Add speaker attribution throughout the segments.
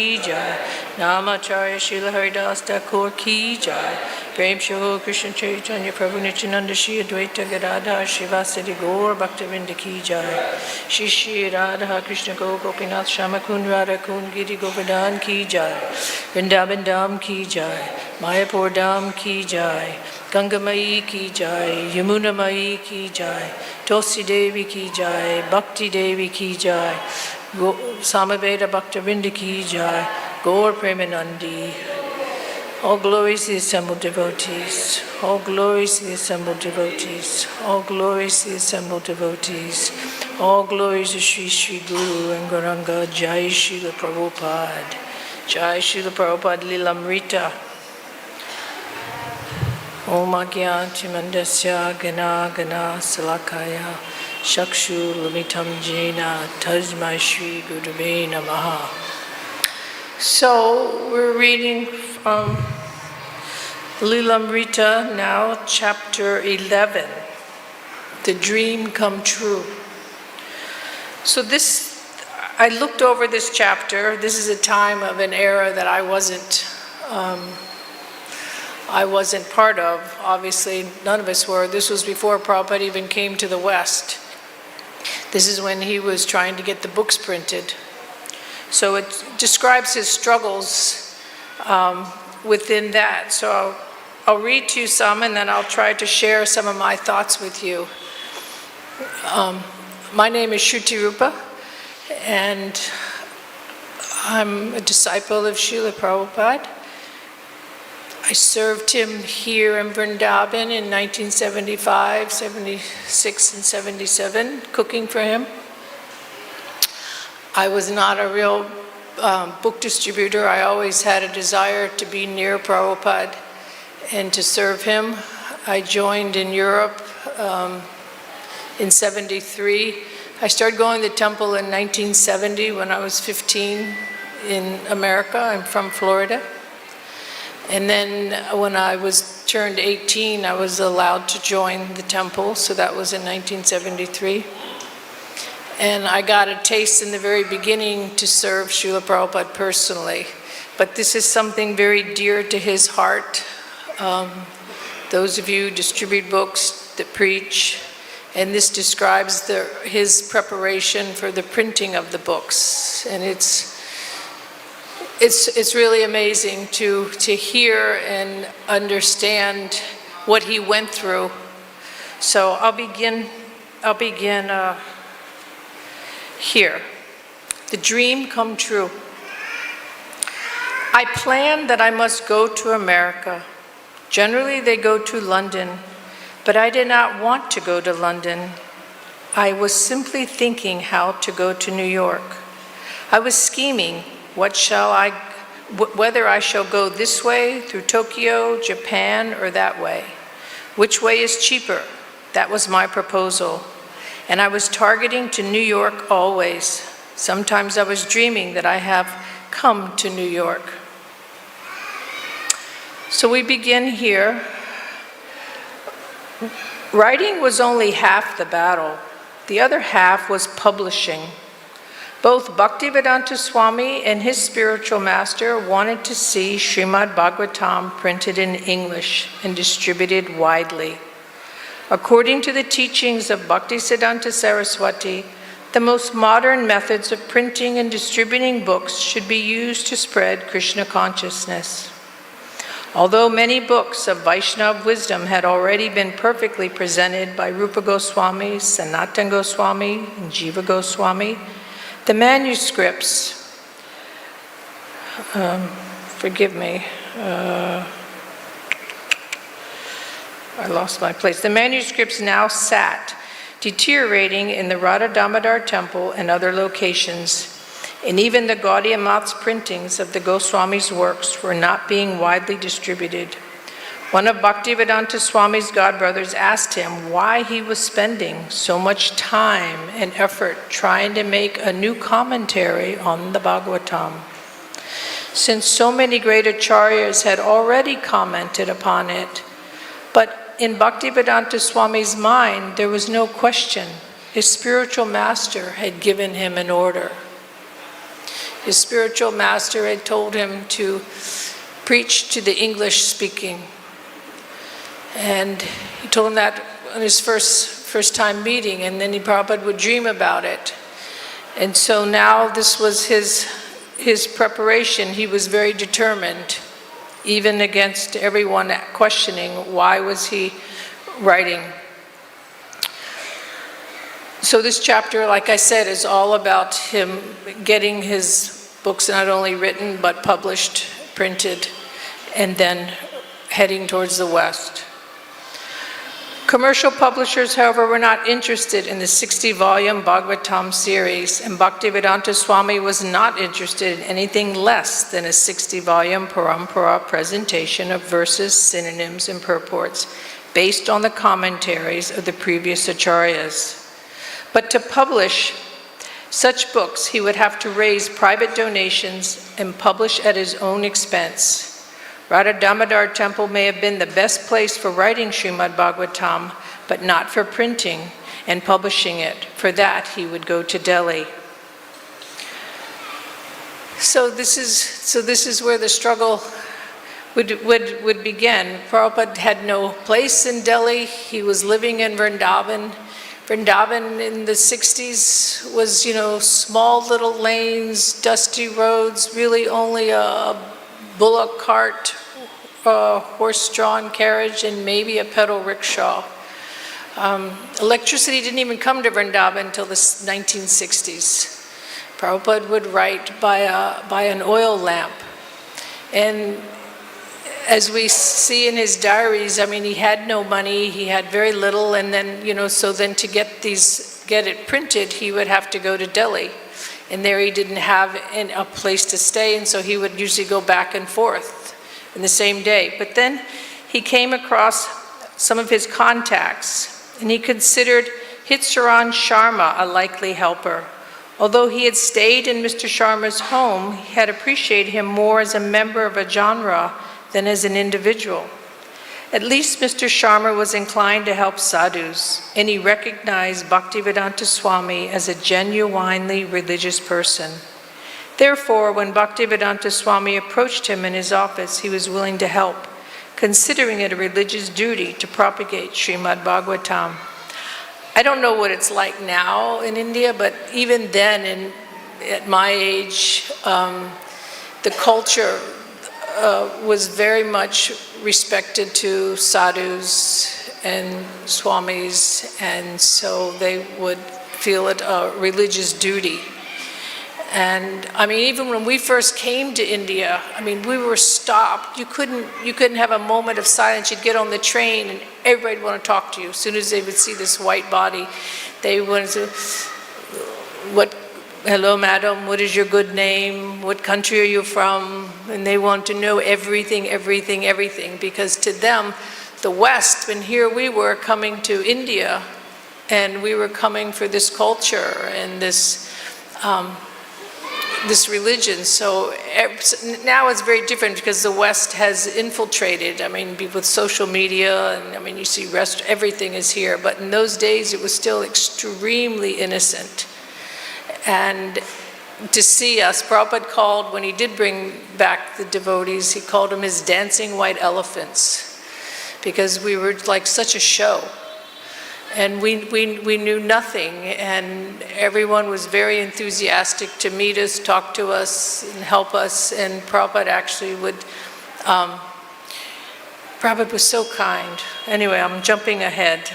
Speaker 1: की जय, नामाचार्य Srila Haridas Thakur की जय, प्रेम से हो कृष्ण चैतन्य प्रभु नित्यानंद श्री अद्वैत गदाधर शिवासादि गौर भक्तवृंद की जय, श्री श्री राधा कृष्ण को गोपीनाथ श्याम कुंज राधा कुंज गिरि गोवर्धन की जय, वृंदावन धाम की जय, मायापुर धाम की जय, गंगामयी की जय, यमुनामयी की जय, तुलसी देवी की जय, भक्ति देवी की जय, Samaveda Bhaktavinda ki jai, Gaur Premanandi. All glories to the assembled devotees. All glories to the assembled devotees. All glories to the assembled devotees. All glories to Sri Sri Guru and Gauranga. Jai Srila Prabhupada. Jai Srila Prabhupada Lilamrita. Om Agyanti Mandasya Gana Gana Salakaya. Shakshu Lamitam Jena Tasmai Shri Gurave Namaha. So we're reading from Lilamrita now, chapter 11, The Dream Come True. So I looked over this chapter. This is a time of an era that I wasn't part of. Obviously, none of us were. This was before Prabhupada even came to the West. This is when he was trying to get the books printed. So it describes his struggles within that. So I'll read to you some and then I'll try to share some of my thoughts with you. My name is Shruti Rupa and I'm a disciple of Srila Prabhupada. I served him here in Vrindavan in 1975, 76, and 77, cooking for him. I was not a real book distributor. I always had a desire to be near Prabhupada and to serve him. I joined in Europe in 73. I started going to the temple in 1970 when I was 15 in America. I'm from Florida. And then when I was turned 18, I was allowed to join the temple, so that was in 1973. And I got a taste in the very beginning to serve Srila Prabhupada personally. But this is something very dear to his heart. Those of you who distribute books that preach, and this describes his preparation for the printing of the books. And it's really amazing to hear and understand what he went through. So I'll begin here. The dream come true. I planned that I must go to America. Generally they go to London, but I did not want to go to London. I was simply thinking how to go to New York. I was scheming whether I shall go this way through Tokyo, Japan, or that way. Which way is cheaper? That was my proposal. And I was targeting to New York always. Sometimes I was dreaming that I have come to New York. So we begin here. Writing was only half the battle. The other half was publishing. Both Bhaktivedanta Swami and his spiritual master wanted to see Srimad Bhagavatam printed in English and distributed widely. According to the teachings of Bhaktisiddhanta Saraswati, the most modern methods of printing and distributing books should be used to spread Krishna consciousness. Although many books of Vaishnava wisdom had already been perfectly presented by Rupa Goswami, Sanatana Goswami, and Jiva Goswami, the manuscripts, forgive me, I lost my place. The manuscripts now sat, deteriorating in the Radha Damodar temple and other locations, and even the Gaudiya Math's printings of the Goswami's works were not being widely distributed. One of Bhaktivedanta Swami's godbrothers asked him why he was spending so much time and effort trying to make a new commentary on the Bhagavatam, since so many great acharyas had already commented upon it. But in Bhaktivedanta Swami's mind, there was no question. His spiritual master had given him an order. his spiritual master had told him to preach to the English-speaking. And he told him that on his first time meeting, and then Prabhupada would dream about it. And so now this was his preparation. He was very determined, even against everyone questioning why was he writing. So this chapter, like I said, is all about him getting his books not only written but published, printed, and then heading towards the West. Commercial publishers, however, were not interested in the 60-volume Bhagavatam series, and Bhaktivedanta Swami was not interested in anything less than a 60-volume parampara presentation of verses, synonyms, and purports based on the commentaries of the previous acharyas. But to publish such books, he would have to raise private donations and publish at his own expense. Radha Damodar Temple may have been the best place for writing Srimad Bhagavatam, but not for printing and publishing it. For that, he would go to Delhi. So this is where the struggle would begin. Prabhupada had no place in Delhi. He was living in Vrindavan. Vrindavan in the 60s was, small little lanes, dusty roads, really only a bullock cart, a horse-drawn carriage, and maybe a pedal rickshaw. Electricity didn't even come to Vrindavan until the 1960s. Prabhupada would write by an oil lamp. And as we see in his diaries, he had no money, he had very little, and then, so then to get it printed, he would have to go to Delhi. And there he didn't have a place to stay, and so he would usually go back and forth in the same day. But then he came across some of his contacts, and he considered Hitsaran Sharma a likely helper. Although he had stayed in Mr. Sharma's home, he had appreciated him more as a member of a genre than as an individual. At least Mr. Sharma was inclined to help sadhus, and he recognized Bhaktivedanta Swami as a genuinely religious person. Therefore, when Bhaktivedanta Swami approached him in his office, he was willing to help, considering it a religious duty to propagate Srimad Bhagavatam. I don't know what it's like now in India, but even then, at my age, the culture was very much respected to sadhus and swamis, and so they would feel it a religious duty. And even when we first came to India, we were stopped. You couldn't have a moment of silence. You'd get on the train and everybody would want to talk to you. As soon as they would see this white body, they would say, hello madam, what is your good name? What country are you from? And they want to know everything, because to them, the West, and here we were coming to India, and we were coming for this culture and this religion. So now it's very different because the West has infiltrated. With social media, and you see everything is here. But in those days, it was still extremely innocent. And to see us, Prabhupada called, when he did bring back the devotees, he called them his dancing white elephants, because we were like such a show. And we knew nothing, and everyone was very enthusiastic to meet us, talk to us, and help us. And Prabhupada actually Prabhupada was so kind. Anyway, I'm jumping ahead.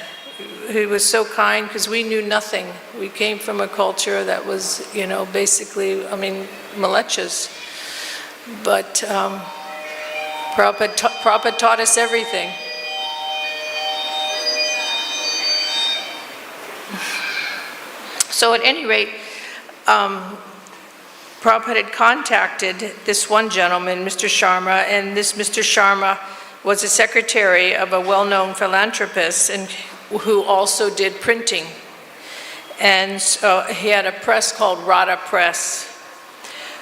Speaker 1: He was so kind because we knew nothing. We came from a culture that was, basically, Malechas. But Prabhupada taught us everything. So at any rate, Prabhupada had contacted this one gentleman, Mr. Sharma, and this Mr. Sharma was a secretary of a well-known philanthropist and who also did printing. And so he had a press called Radha Press.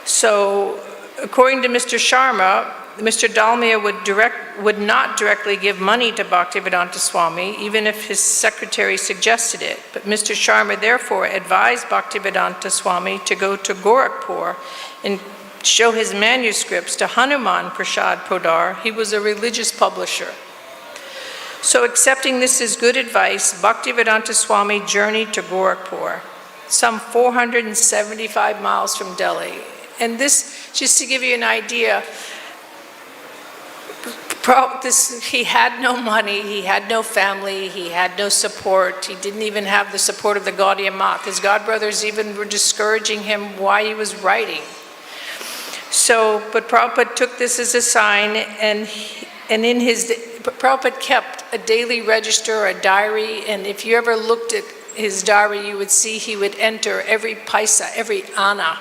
Speaker 1: So according to Mr. Sharma, Mr. Dalmia would not directly give money to Bhaktivedanta Swami, even if his secretary suggested it. But Mr. Sharma therefore advised Bhaktivedanta Swami to go to Gorakhpur and show his manuscripts to Hanuman Prasad Podar. He was a religious publisher. So accepting this as good advice, Bhaktivedanta Swami journeyed to Gorakhpur, some 475 miles from Delhi. And this, just to give you an idea, he had no money, he had no family, he had no support, he didn't even have the support of the Gaudiya Math. His godbrothers even were discouraging him why he was writing. So, but Prabhupada took this as a sign, and Prabhupada kept a daily register or a diary, and if you ever looked at his diary, you would see he would enter every paisa, every anna.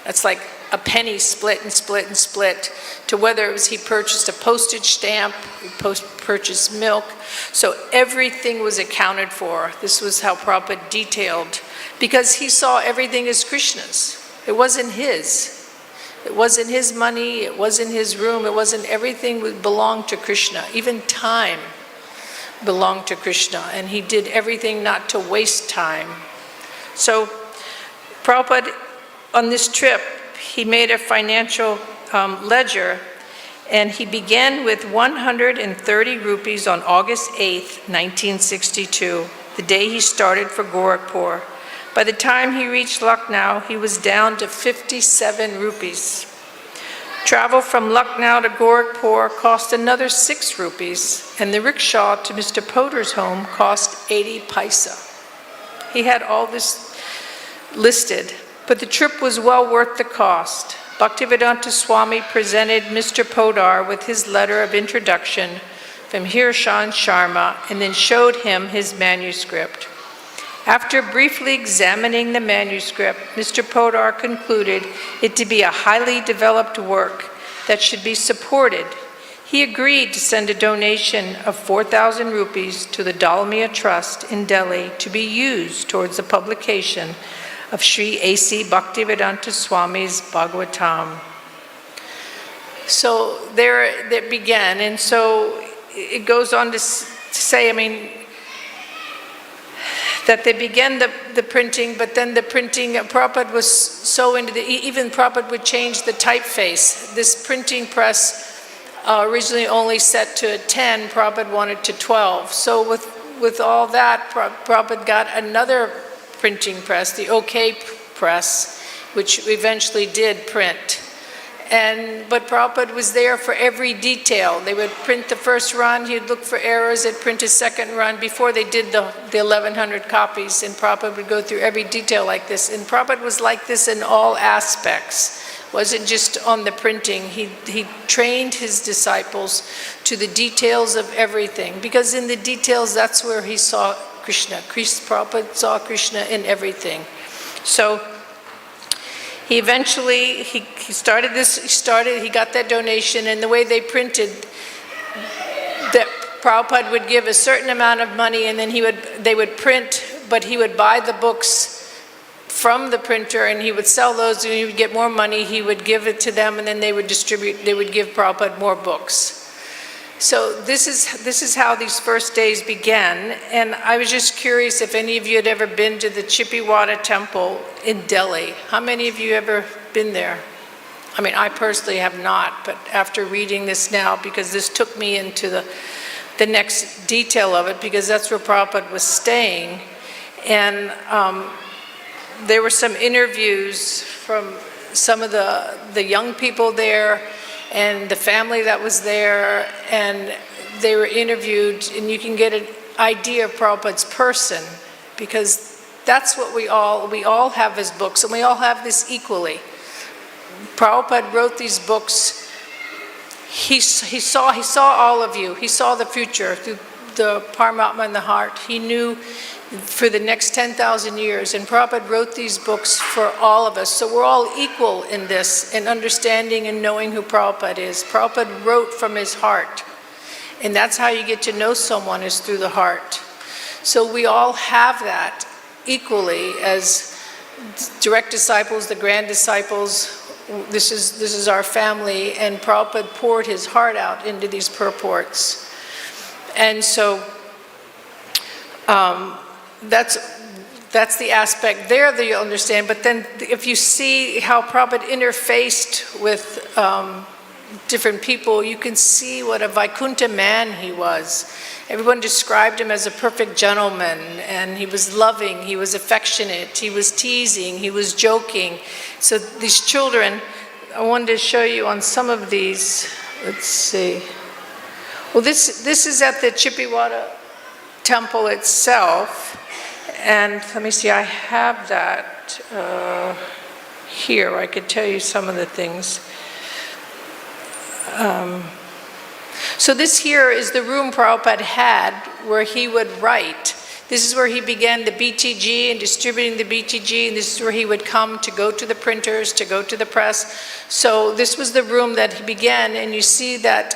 Speaker 1: That's like a penny split and split and split, to whether it was he purchased a postage stamp, he purchased milk. So everything was accounted for. This was how Prabhupada detailed, because he saw everything as Krishna's. It wasn't his. It wasn't his money, it wasn't his room, it wasn't, everything belonged to Krishna. Even time belonged to Krishna, and he did everything not to waste time. So Prabhupada, on this trip, he made a financial ledger, and he began with 130 rupees on August 8th, 1962, the day he started for Gorakhpur. By the time he reached Lucknow, he was down to 57 rupees. Travel from Lucknow to Gorakhpur cost another 6 rupees, and the rickshaw to Mr. Podar's home cost 80 paisa. He had all this listed, but the trip was well worth the cost. Bhaktivedanta Swami presented Mr. Podar with his letter of introduction from Hirshan Sharma, and then showed him his manuscript. After briefly examining the manuscript, Mr. Podar concluded it to be a highly developed work that should be supported. He agreed to send a donation of 4,000 rupees to the Dalmia Trust in Delhi to be used towards the publication of Sri A.C. Bhaktivedanta Swami's Bhagavatam. So there it began, and so it goes on to say, that they began the printing, but then the printing, Prabhupada was so into even Prabhupada would change the typeface. This printing press originally only set to 10, Prabhupada wanted to 12. So with all that, Prabhupada got another printing press, the OK press, which eventually did print. But Prabhupada was there for every detail. They would print the first run, he'd look for errors, they'd print his second run before they did the 1,100 copies, and Prabhupada would go through every detail like this. And Prabhupada was like this in all aspects. Wasn't just on the printing. He trained his disciples to the details of everything, because in the details, that's where he saw Krishna. Prabhupada saw Krishna in everything. So he eventually, he got that donation, and the way they printed, that Prabhupada would give a certain amount of money, and then they would print, but he would buy the books from the printer, and he would sell those, and he would get more money, he would give it to them, and then they would give Prabhupada more books. So this is how these first days began, and I was just curious if any of you had ever been to the Chippiwada temple in Delhi. How many of you ever been there? I personally have not, but after reading this now, because this took me into the next detail of it, because that's where Prabhupada was staying, and there were some interviews from some of the young people there, and the family that was there, and they were interviewed, and you can get an idea of Prabhupada's person, because that's what we all have his books, and we all have this equally. Prabhupada wrote these books. He saw all of you. He saw the future through the Paramatma in the heart. He knew for the next 10,000 years, and Prabhupada wrote these books for all of us. So we're all equal in this, in understanding and knowing who Prabhupada is. Prabhupada wrote from his heart, and that's how you get to know someone, is through the heart. So we all have that equally as direct disciples, the grand disciples. this is our family, and Prabhupada poured his heart out into these purports. And so that's the aspect there that you'll understand. But then if you see how Prabhupada interfaced with different people, you can see what a Vaikuntha man he was. Everyone described him as a perfect gentleman, and he was loving, he was affectionate, he was teasing, he was joking. So these children, I wanted to show you on some of these. Let's see. Well, this is at the Chippiwada temple itself. And let me see, I have that here. I could tell you some of the things. So this here is the room Prabhupada had where he would write. This is where he began the BTG and distributing the BTG, and this is where he would come to go to the printers, to go to the press. So this was the room that he began, and you see that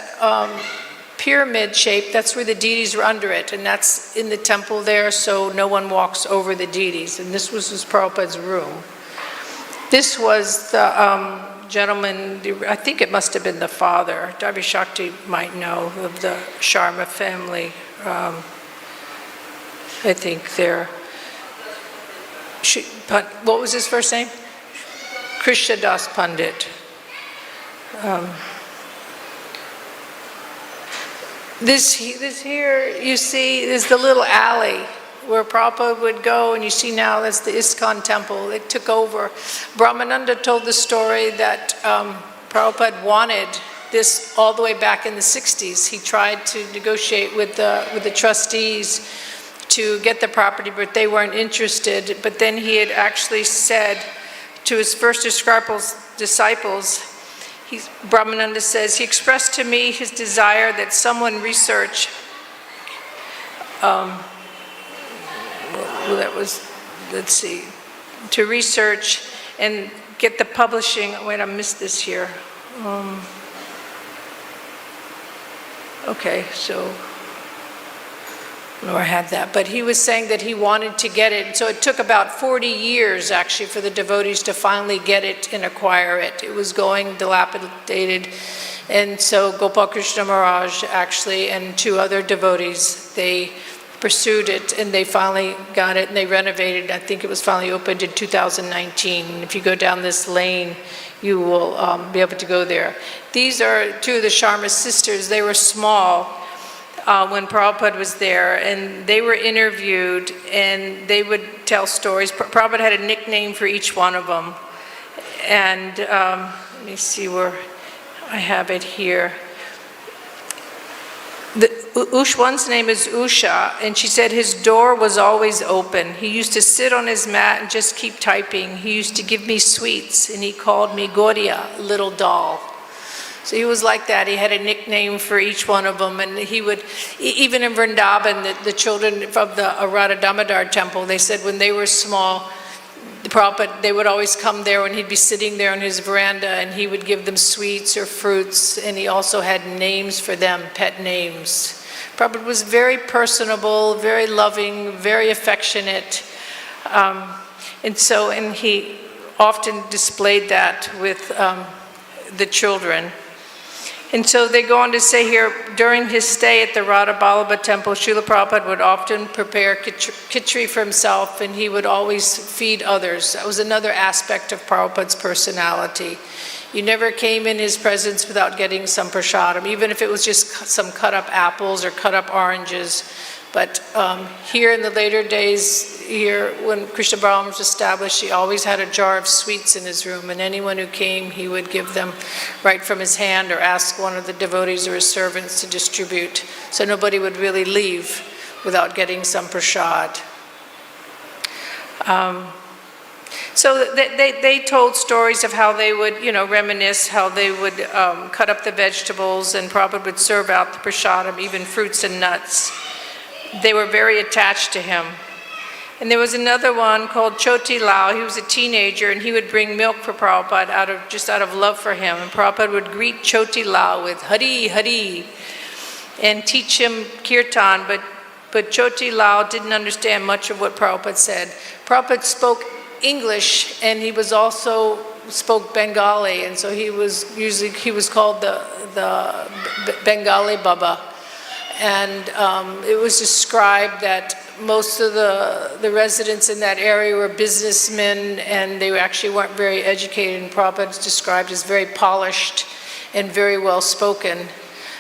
Speaker 1: pyramid shape, that's where the deities were under it, and that's in the temple there, so no one walks over the deities. And this was Prabhupada's room. This was the gentleman, I think it must have been the father. Darby Shakti might know, of the Sharma family. I think they're, what was his first name? Krishna Das Pandit. This here, you see, is the little alley where Prabhupada would go, and you see now that's the ISKCON temple. It took over. Brahmananda told the story that Prabhupada wanted this all the way back in the 60s. He tried to negotiate with the trustees to get the property, but they weren't interested. But then he had actually said to his first disciples, Brahmananda says, he expressed to me his desire that someone research, that was, let's see, to research and get the publishing. Wait, I missed this here. Okay, so I had that, but he was saying that he wanted to get it. So it took about 40 years actually for the devotees to finally get it and acquire it. It was going dilapidated. And so Gopal Krishna Maharaj actually and two other devotees, they pursued it and they finally got it and they renovated. I think it was finally opened in 2019. And if you go down this lane, you will be able to go there. These are two of the Sharma sisters. They were small when Prabhupada was there, and they were interviewed and they would tell stories. Prabhupada had a nickname for each one of them. And let me see where I have it here. One's name is Usha, and she said his door was always open. He used to sit on his mat and just keep typing. He used to give me sweets, and he called me Gaudiya, little doll. So he was like that. He had a nickname for each one of them, and he would, even in Vrindavan, the children of the Radha Damodar temple, they said when they were small, the Prabhupada, they would always come there when he'd be sitting there on his veranda, and he would give them sweets or fruits, and he also had names for them, pet names. Prabhupada was very personable, very loving, very affectionate, and he often displayed that with the children. And so they go on to say here, during his stay at the Radha Vallabha temple, Srila Prabhupada would often prepare khichdi for himself, and he would always feed others. That was another aspect of Prabhupada's personality. You never came in his presence without getting some prasadam, even if it was just some cut up apples or cut up oranges. But here in the later days, here when Krishna Brahma was established, he always had a jar of sweets in his room, and anyone who came, he would give them right from his hand or ask one of the devotees or his servants to distribute. So nobody would really leave without getting some prasad. So they told stories of how they would, reminisce, how they would cut up the vegetables, and Prabhupada would serve out the prasadam, even fruits and nuts. They were very attached to him. And there was another one called Choti Lal. He was a teenager, and he would bring milk for Prabhupada out of love for him. And Prabhupada would greet Choti Lal with Hari, Hari, and teach him kirtan, but Choti Lal didn't understand much of what Prabhupada said. Prabhupada spoke English, and he was also spoke Bengali, and so he was called the Bengali Baba. And it was described that most of the residents in that area were businessmen, and they actually weren't very educated, and Prabhupada is described as very polished and very well spoken.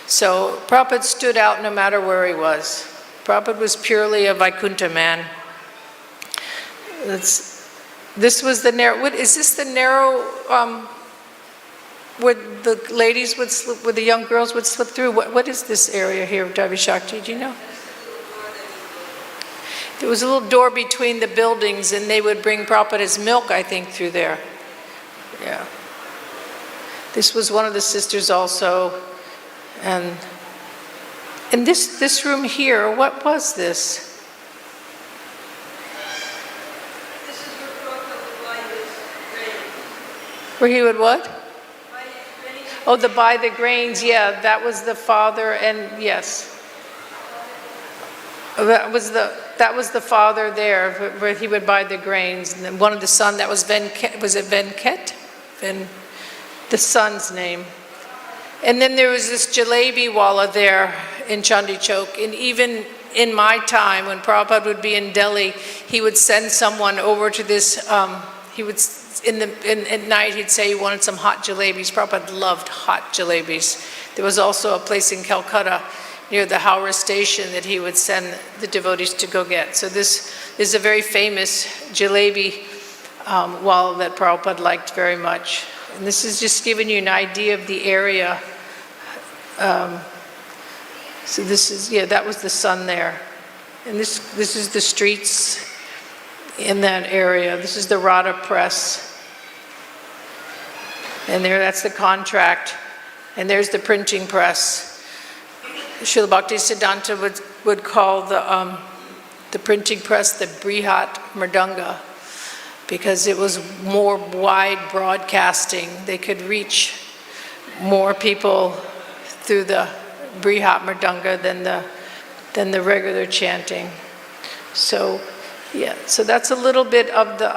Speaker 1: So Prabhupada stood out no matter where he was. Prabhupada was purely a Vaikuntha man. This was the narrow, is this the narrow, where the ladies would slip, where the young girls would slip through? What is this area here, Devi Shakti, do you know? There was a little door between the buildings, and they would bring Prabhupada's milk, I think, through there. Yeah. This was one of the sisters also. And this room here, what was this?
Speaker 2: This is where Prabhupada would buy his grain.
Speaker 1: Where he would what?
Speaker 2: Buy his grain.
Speaker 1: Oh, buy the grains, yeah, that was the father, and yes. That was the father there, where he would buy the grains. And then one of the son, that was Venket, was it Venket? The son's name. And then there was this jalebi wala there in Chandi Chowk. And even in my time, when Prabhupada would be in Delhi, he would send someone over to this, at night he'd say he wanted some hot jalebis. Prabhupada loved hot jalebis. There was also a place in Calcutta near the Howrah station that he would send the devotees to go get. So this is a very famous jalebi wala that Prabhupada liked very much. And this is just giving you an idea of the area. So this is, yeah, that was the sun there. And this is the streets in that area. This is the Radha Press. And there, that's the contract. And there's the printing press. Srila Bhaktisiddhanta would call the printing press the Brihat Mridanga, because it was more wide broadcasting. They could reach more people through the Brihat Mridanga than the regular chanting. So, yeah, so that's a little bit of the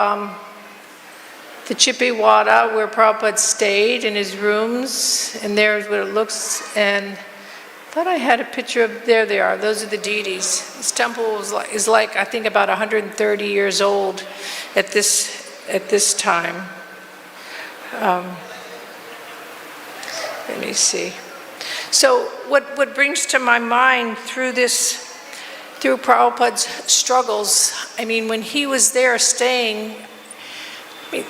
Speaker 1: Chippiwada where Prabhupada stayed in his rooms, and there's what it looks. And I thought I had a picture of, there they are, those are the deities. This temple is like I think about 130 years old at this time. Let me see. So what brings to my mind through Prabhupada's struggles, I mean, when he was there staying,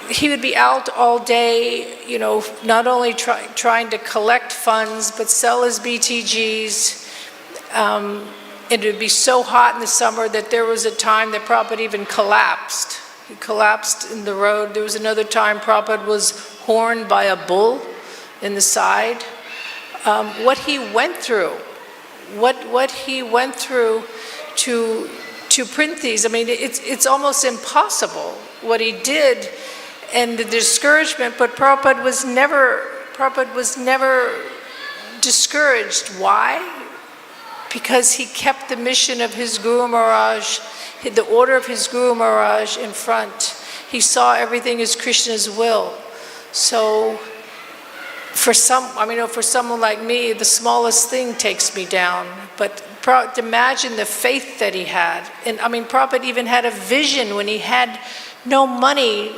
Speaker 1: he would be out all day, you know, not only trying to collect funds, but sell his BTGs. It would be so hot in the summer that there was a time that Prabhupada even collapsed. He collapsed in the road. There was another time Prabhupada was horned by a bull in the side. What he went through, what he went through to print these, I mean, it's almost impossible what he did, and the discouragement. But Prabhupada was never discouraged. Why? Because he kept the mission of his Guru Maharaj, the order of his Guru Maharaj in front. He saw everything as Krishna's will. So for someone like me, the smallest thing takes me down. But imagine the faith that he had. And I mean, Prabhupada even had a vision when he had no money,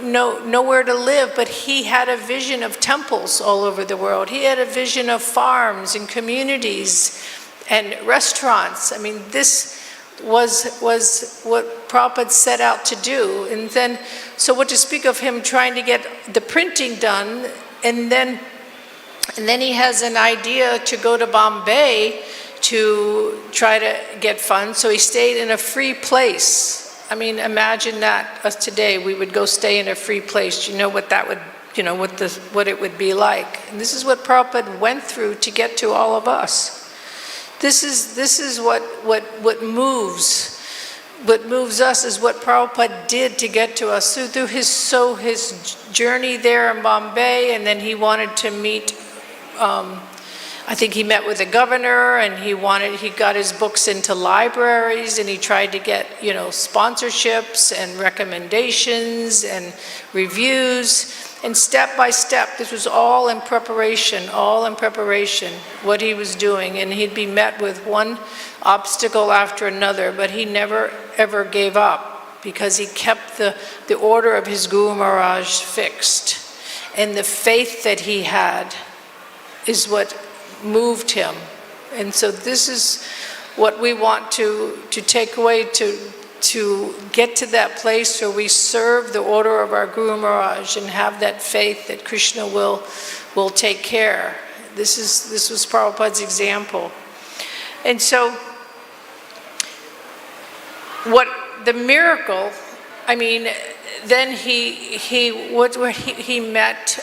Speaker 1: nowhere to live, but he had a vision of temples all over the world. He had a vision of farms and communities and restaurants. I mean, this was what Prabhupada set out to do. And then, so what to speak of him trying to get the printing done, and then he has an idea to go to Bombay to try to get funds. So he stayed in a free place. I mean, imagine that, us today, we would go stay in a free place. You know what that would, what it would be like. And this is what Prabhupada went through to get to all of us. This is what moves. What moves us is what Prabhupada did to get to us. So through his journey there in Bombay, and then he wanted to meet, I think he met with the governor, and he got his books into libraries, and he tried to get, sponsorships and recommendations and reviews. And step by step, this was all in preparation, what he was doing. And he'd be met with one obstacle after another, but he never ever gave up because he kept the order of his Guru Maharaj fixed. And the faith that he had is what moved him. And so this is what we want to take away, to get to that place where we serve the order of our Guru Maharaj and have that faith that Krishna will take care. This was Prabhupada's example. And so what the miracle, I mean, then he met,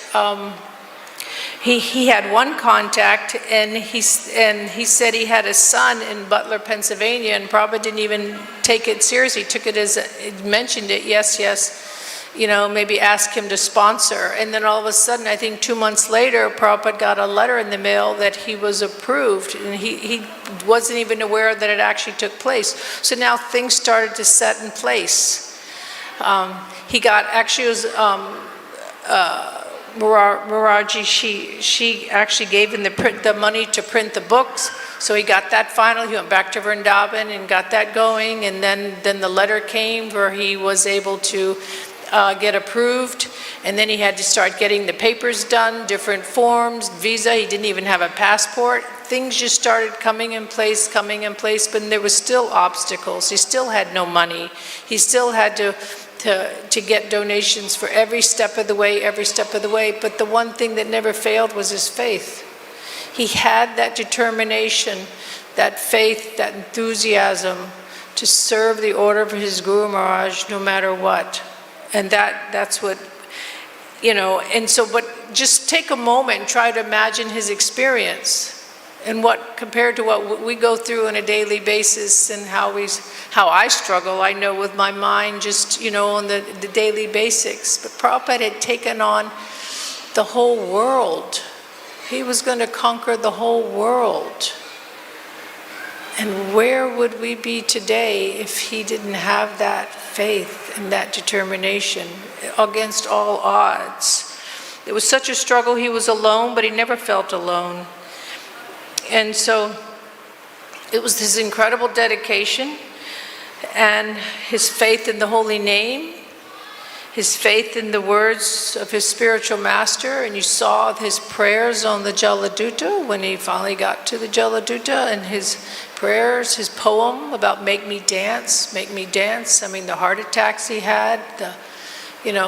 Speaker 1: he had one contact, and he said he had a son in Butler, Pennsylvania, and Prabhupada didn't even take it seriously. He took it as, mentioned it, yes, maybe ask him to sponsor. And then all of a sudden, I think 2 months later, Prabhupada got a letter in the mail that he was approved, and he wasn't even aware that it actually took place. So now things started to set in place. He got, actually it was Moraji, she actually gave him the money to print the books, so he got that final. He went back to Vrindavan and got that going, and then the letter came where he was able to get approved, and then he had to start getting the papers done, different forms, visa. He didn't even have a passport. Things just started coming in place, but there was still obstacles. He still had no money. He still had to get donations for every step of the way. But the one thing that never failed was his faith. He had that determination, that faith, that enthusiasm to serve the order of his Guru Maharaj no matter what. And that's what, and so, but just take a moment and try to imagine his experience. And what, compared to what we go through on a daily basis, and how I struggle, I know, with my mind, just, on the daily basics. But Prabhupada had taken on the whole world. He was going to conquer the whole world. And where would we be today if he didn't have that faith and that determination against all odds? It was such a struggle. He was alone, but he never felt alone. And so it was his incredible dedication and his faith in the holy name, his faith in the words of his spiritual master. And you saw his prayers on the Jaladuta when he finally got to the Jaladuta, and his prayers, his poem about make me dance. I mean, the heart attacks he had, believe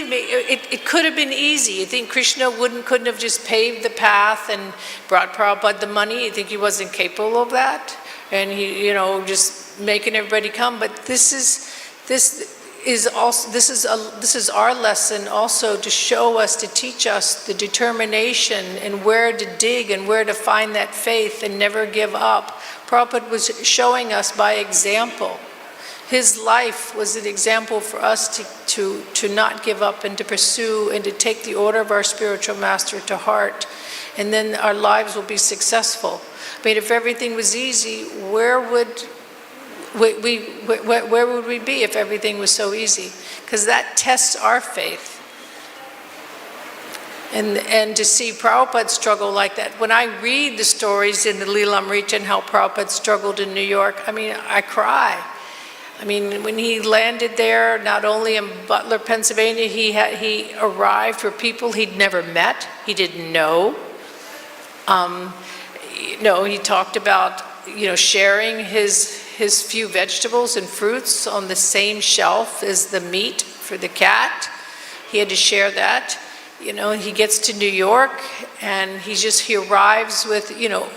Speaker 1: me, it could have been easy. You think Krishna couldn't have just paved the path and brought Prabhupada the money? You think he wasn't capable of that? And he, just making everybody come. But this is our lesson also, to show us, to teach us the determination and where to dig and where to find that faith and never give up. Prabhupada was showing us by example. His life was an example for us to not give up and to pursue and to take the order of our spiritual master to heart. And then our lives will be successful. I mean, if everything was easy, where would we be if everything was so easy? Because that tests our faith. And to see Prabhupada struggle like that. When I read the stories in the Lilamrita and how Prabhupada struggled in New York, I mean, I cry. I mean, when he landed there, not only in Butler, Pennsylvania, he arrived for people he'd never met, he didn't know. He talked about, sharing his few vegetables and fruits on the same shelf as the meat for the cat. He had to share that. He gets to New York, and he arrives with,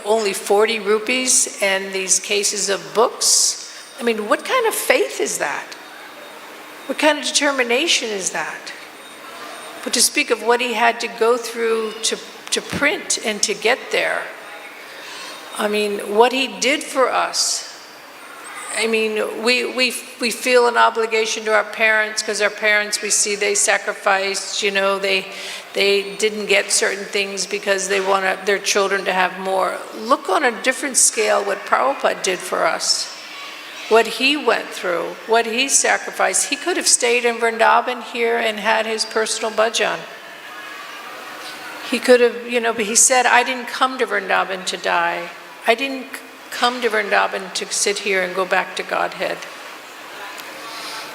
Speaker 1: only 40 rupees and these cases of books. I mean, what kind of faith is that? What kind of determination is that? But to speak of what he had to go through to print and to get there. I mean, what he did for us. I mean, we feel an obligation to our parents, because our parents, we see they sacrificed, they didn't get certain things because they want their children to have more. Look on a different scale what Prabhupada did for us. what he went through, what he sacrificed. He could have stayed in Vrindavan here and had his personal bhajan. He could have, but he said, I didn't come to Vrindavan to die. I didn't come to Vrindavan to sit here and go back to Godhead.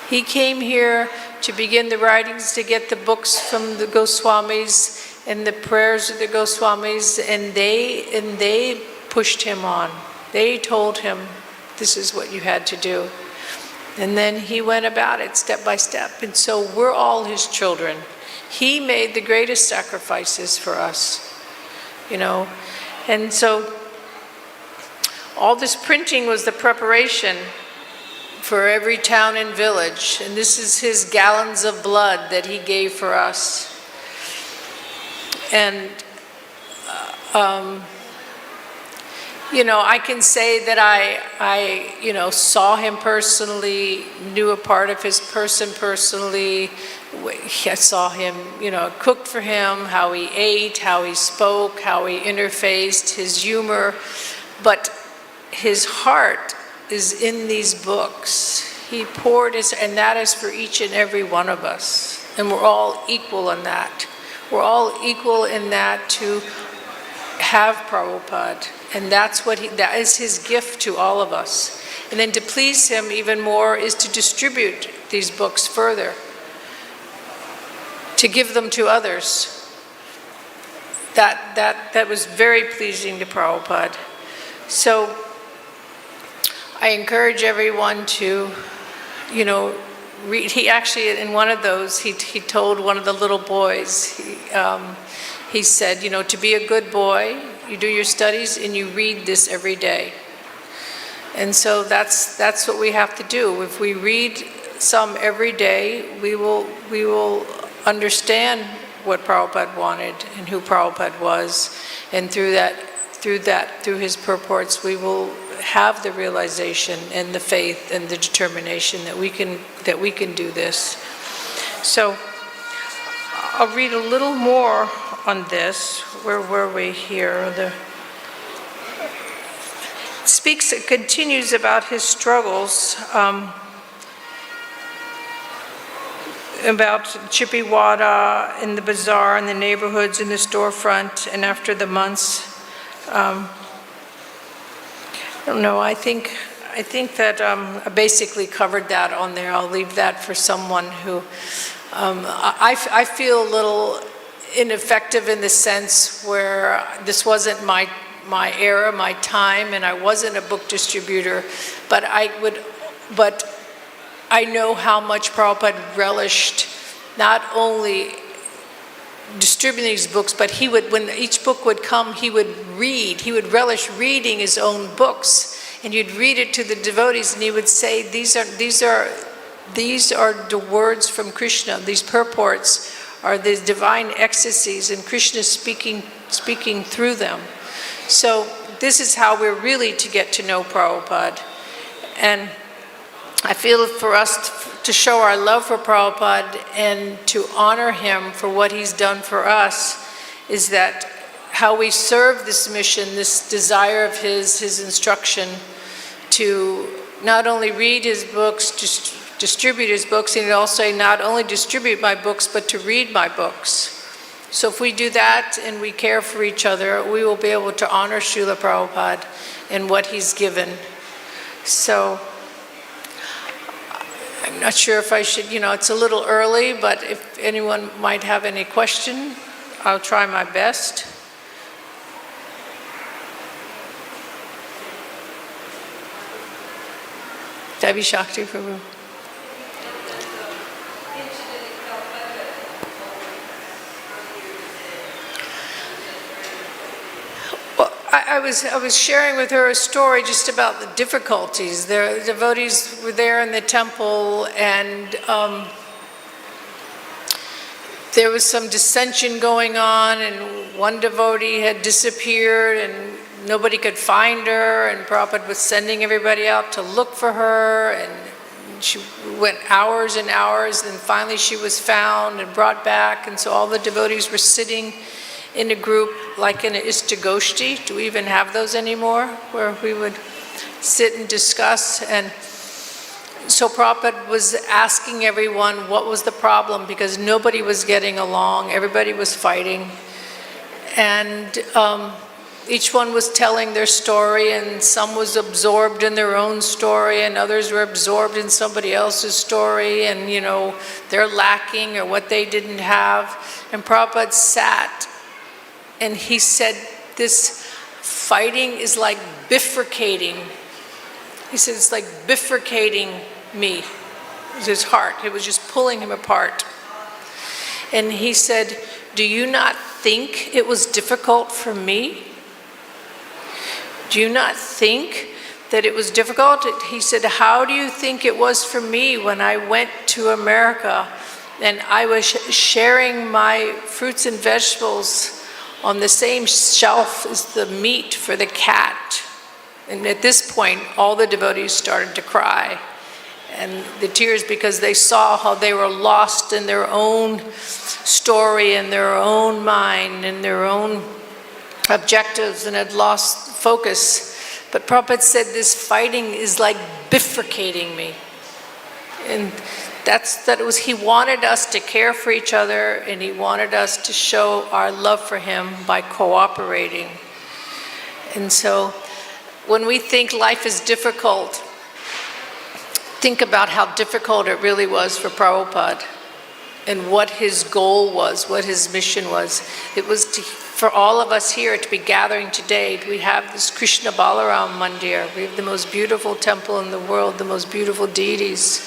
Speaker 1: He came here to begin the writings, to get the books from the Goswamis and the prayers of the Goswamis, and they pushed him on. They told him, this is what you had to do. And then he went about it step by step. And so we're all his children. He made the greatest sacrifices for us, And so all this printing was the preparation for every town and village. And this is his gallons of blood that he gave for us. And I can say that I saw him personally, knew a part of his person personally. I saw him, cooked for him, how he ate, how he spoke, how he interfaced, his humor. But his heart is in these books. He poured his, and that is for each and every one of us. And we're all equal in that. We're all equal in that to have Prabhupada. And that is his gift to all of us. And then to please him even more is to distribute these books further, to give them to others. That was very pleasing to Prabhupada. So I encourage everyone to, read. He actually, in one of those, he told one of the little boys, he said, to be a good boy, you do your studies and you read this every day. And so that's what we have to do. If we read some every day, we will understand what Prabhupada wanted and who Prabhupada was. And through his purports, we will have the realization and the faith and the determination that we can do this. So I'll read a little more on this. Where were we here? It continues about his struggles, about Chippiwada, in the bazaar, in the neighborhoods, in the storefront, and after the months. I don't know, I think that I basically covered that on there. I'll leave that for someone who, I feel a little ineffective in the sense where this wasn't my era, my time, and I wasn't a book distributor, but I know how much Prabhupada relished not only distributing these books, but he would, when each book would come, he would relish reading his own books, and you'd read it to the devotees, and he would say, these are the words from Krishna, these purports are the divine ecstasies, and Krishna speaking through them. So this is how we're really to get to know Prabhupada. And I feel for us to show our love for Prabhupada and to honor him for what he's done for us is that how we serve this mission, this desire of his instruction to not only read his books, distribute his books, and also not only distribute my books, but to read my books. So if we do that and we care for each other, we will be able to honor Srila Prabhupada and what he's given. So I'm not sure if I should, it's a little early, but if anyone might have any question, I'll try my best. Devi Shakti Prabhu. I was sharing with her a story just about the difficulties. The devotees were there in the temple, and there was some dissension going on, and one devotee had disappeared, and nobody could find her, and Prabhupada was sending everybody out to look for her, and she went hours and hours, and finally she was found and brought back, and so all the devotees were sitting in a group like in an ISKCON. Do we even have those anymore? Where we would sit and discuss, and so Prabhupada was asking everyone what was the problem, because nobody was getting along, everybody was fighting. And each one was telling their story, and some was absorbed in their own story, and others were absorbed in somebody else's story, and they're lacking or what they didn't have. And Prabhupada sat and he said, this fighting is like bifurcating. He said, it's like bifurcating me. It was his heart. It was just pulling him apart. And he said, do you not think it was difficult for me? Do you not think that it was difficult? He said, how do you think it was for me when I went to America and I was sharing my fruits and vegetables on the same shelf as the meat for the cat? And at this point, all the devotees started to cry. And the tears, because they saw how they were lost in their own story and their own mind and their own objectives and had lost focus. But Prabhupada said this fighting is like bifurcating me. And he wanted us to care for each other, and he wanted us to show our love for him by cooperating. And so when we think life is difficult, think about how difficult it really was for Prabhupada and what his goal was, what his mission was. It was for all of us here to be gathering today. We have this Krishna Balaram Mandir. We have the most beautiful temple in the world, the most beautiful deities.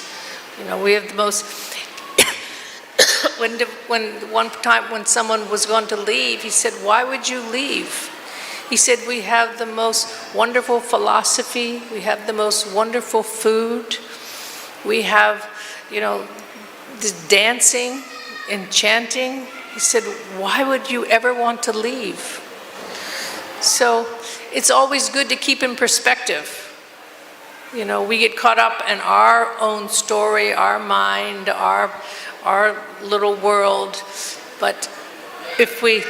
Speaker 1: We have the most... when one time when someone was going to leave, he said, why would you leave? He said, we have the most wonderful philosophy. We have the most wonderful food. We have, this dancing and chanting. He said, why would you ever want to leave? So it's always good to keep in perspective. We get caught up in our own story, our mind, our little world. But if we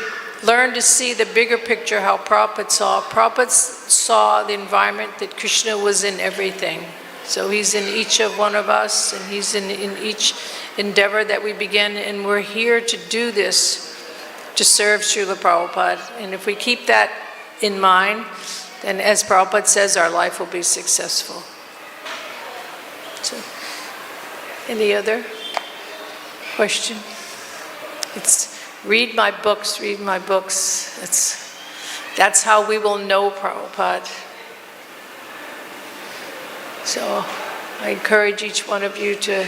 Speaker 1: learn to see the bigger picture, how Prabhupada saw the environment that Krishna was in everything. So he's in each of one of us, and he's in each endeavor that we begin, and we're here to do this, to serve Srila Prabhupada. And if we keep that in mind, then as Prabhupada says, our life will be successful. So, any other question? It's read my books, read my books. That's how we will know Prabhupada. So I encourage each one of you to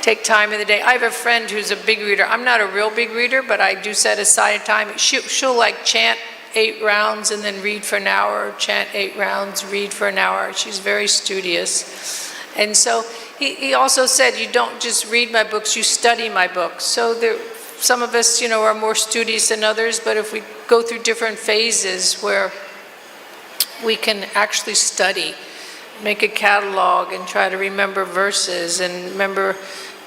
Speaker 1: take time in the day. I have a friend who's a big reader. I'm not a real big reader, but I do set aside time. She'll like chant 8 rounds and then read for an hour, chant 8 rounds, read for an hour. She's very studious. And so he also said, you don't just read my books, you study my books. So some of us, are more studious than others, but if we go through different phases where we can actually study, make a catalog and try to remember verses and remember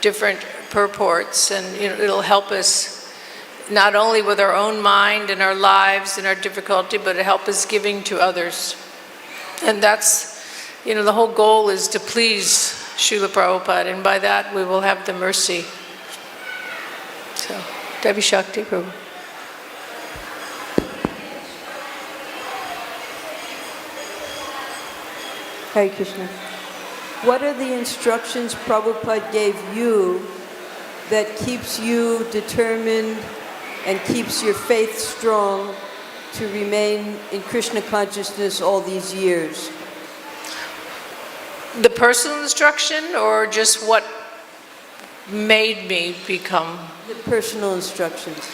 Speaker 1: different purports, and it'll help us not only with our own mind and our lives and our difficulty, but it'll help us giving to others. And that's, the whole goal is to please Srila Prabhupada, and by that we will have the mercy. So, Devi Shakti Prabhu.
Speaker 2: Hare Krishna. What are the instructions Prabhupada gave you that keeps you determined and keeps your faith strong to remain in Krishna consciousness all these years?
Speaker 1: The personal instruction, or just what made me become?
Speaker 2: The personal instructions.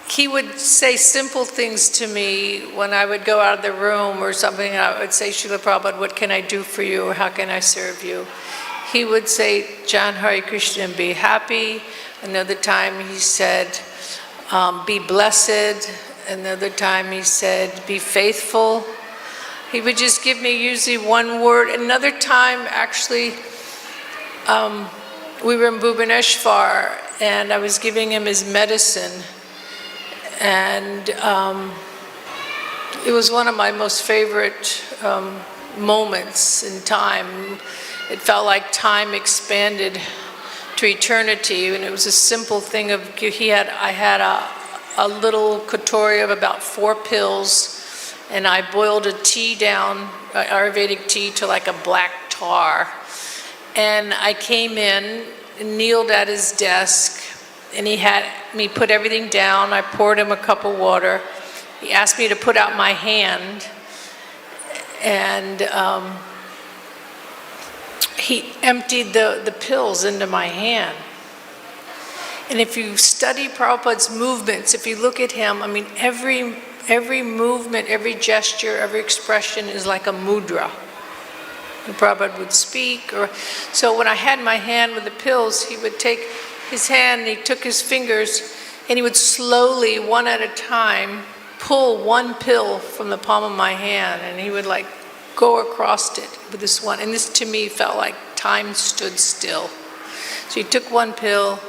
Speaker 1: He would say simple things to me when I would go out of the room or something. I would say, Srila Prabhupada, what can I do for you, or how can I serve you? He would say, John Hare Krishna, and be happy. Another time he said, be blessed. Another time he said, be faithful. He would just give me usually one word. Another time, actually, we were in Bhubaneswar, and I was giving him his medicine. And it was one of my most favorite moments in time. It felt like time expanded to eternity, and it was a simple thing of, I had a little katori of about 4 pills, and I boiled a tea down, Ayurvedic tea, to like a black tar. And I came in, kneeled at his desk, and he had me put everything down. I poured him a cup of water. He asked me to put out my hand, and he emptied the pills into my hand. And if you study Prabhupada's movements, if you look at him, I mean, every movement, every gesture, every expression is like a mudra. And Prabhupada would speak. So when I had my hand with the pills, he would take his hand, and he took his fingers, and he would slowly, one at a time, pull one pill from the palm of my hand, and he would like go across it with this one. And this to me felt like time stood still. So he took one pill,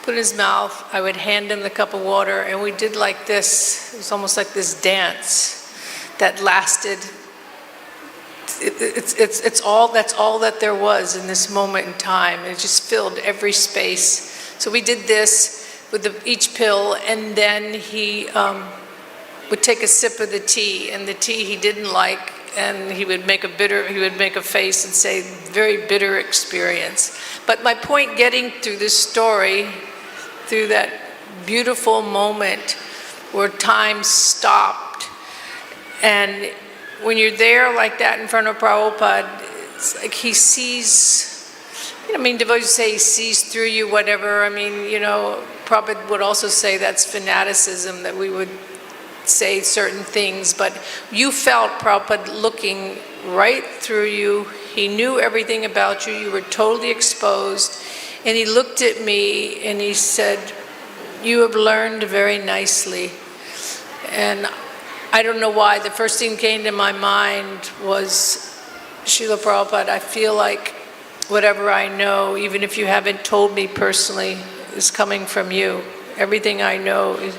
Speaker 1: put it in his mouth, I would hand him the cup of water, and we did like this. It was almost like this dance that lasted. That's all that there was in this moment in time. It just filled every space. So we did this with each pill, and then he would take a sip of the tea, and the tea he didn't like, and he would make a face and say, very bitter experience. But my point getting through this story, through that beautiful moment where time stopped, and when you're there like that in front of Prabhupada, it's like he sees, devotees say he sees through you, whatever. Prabhupada would also say that's fanaticism, that we would say certain things, but you felt Prabhupada looking right through you. He knew everything about you. You were totally exposed. And he looked at me and he said, "You have learned very nicely." And I don't know why, the first thing came to my mind was, Srila Prabhupada, I feel like whatever I know, even if you haven't told me personally, is coming from you. Everything I know is...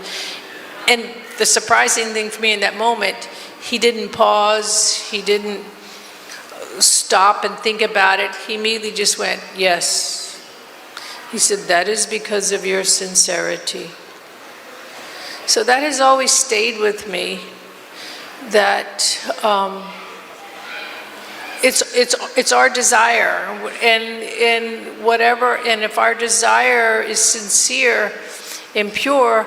Speaker 1: And the surprising thing for me in that moment, he didn't pause, he didn't stop and think about it. He immediately just went, yes. He said, that is because of your sincerity. So that has always stayed with me, that it's our desire, and whatever, and if our desire is sincere and pure,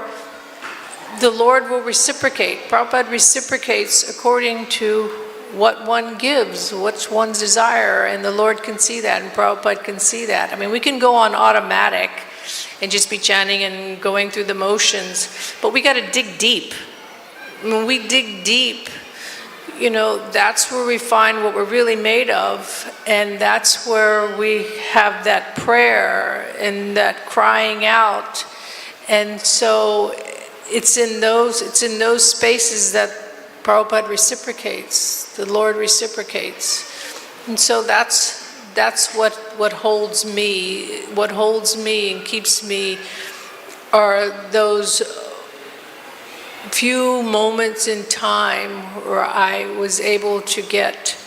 Speaker 1: the Lord will reciprocate. Prabhupada reciprocates according to what one gives, what's one's desire, and the Lord can see that, and Prabhupada can see that. We can go on automatic and just be chanting and going through the motions, but we got to dig deep. When we dig deep, that's where we find what we're really made of, and that's where we have that prayer and that crying out. And so it's in those spaces that Prabhupada reciprocates, the Lord reciprocates. And so that's what holds me. What holds me and keeps me are those few moments in time where I was able to get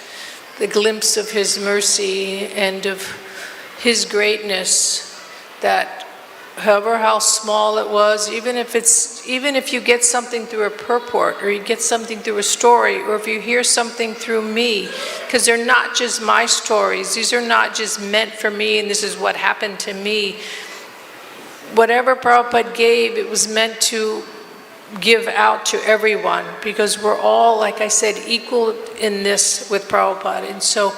Speaker 1: the glimpse of His mercy and of His greatness, that however how small it was, even if you get something through a purport, or you get something through a story, or if you hear something through me, because they're not just my stories, these are not just meant for me and this is what happened to me. Whatever Prabhupada gave, it was meant to give out to everyone, because we're all, like I said, equal in this with Prabhupada. And so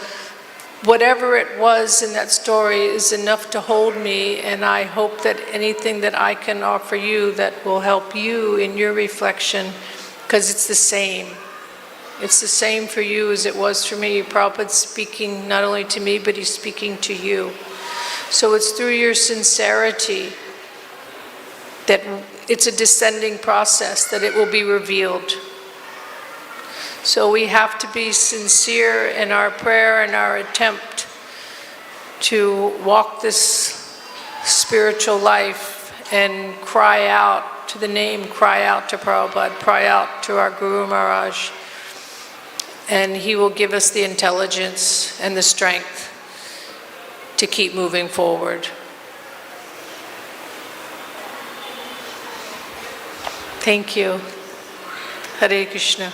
Speaker 1: whatever it was in that story is enough to hold me, and I hope that anything that I can offer you that will help you in your reflection, because it's the same. It's the same for you as it was for me. Prabhupada's speaking not only to me, but he's speaking to you. So it's through your sincerity that it's a descending process, that it will be revealed. So we have to be sincere in our prayer and our attempt to walk this spiritual life and cry out to the name, cry out to Prabhupada, cry out to our Guru Maharaj. and He will give us the intelligence and the strength to keep moving forward. Thank you. Hare Krishna.